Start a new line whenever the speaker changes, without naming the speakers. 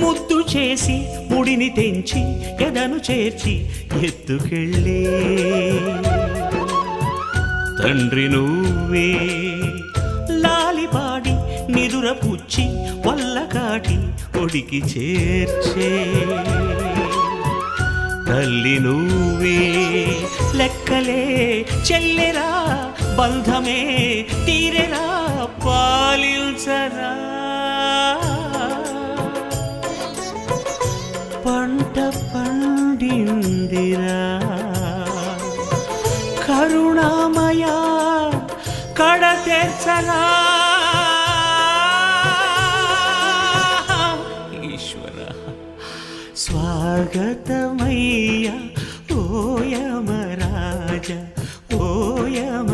ముద్దు చేసి ముడిని తెంచి ఎదను చేర్చి ఎత్తుకెళ్ళే తండ్రి నువ్వే. లాలిపాడి నిదుర పుచ్చి వల్ల కాటి ఒడికి చేర్చే తల్లి నువ్వే. లెక్కలే చెల్లెరా బంధమే తీరెరా పాలిల్చరా. పంట పండిందిరా కరుణామయ కడ తెర్చరా. ఈశ్వర స్వాగతమయ్య ఓ యమరాజ ఓ యమ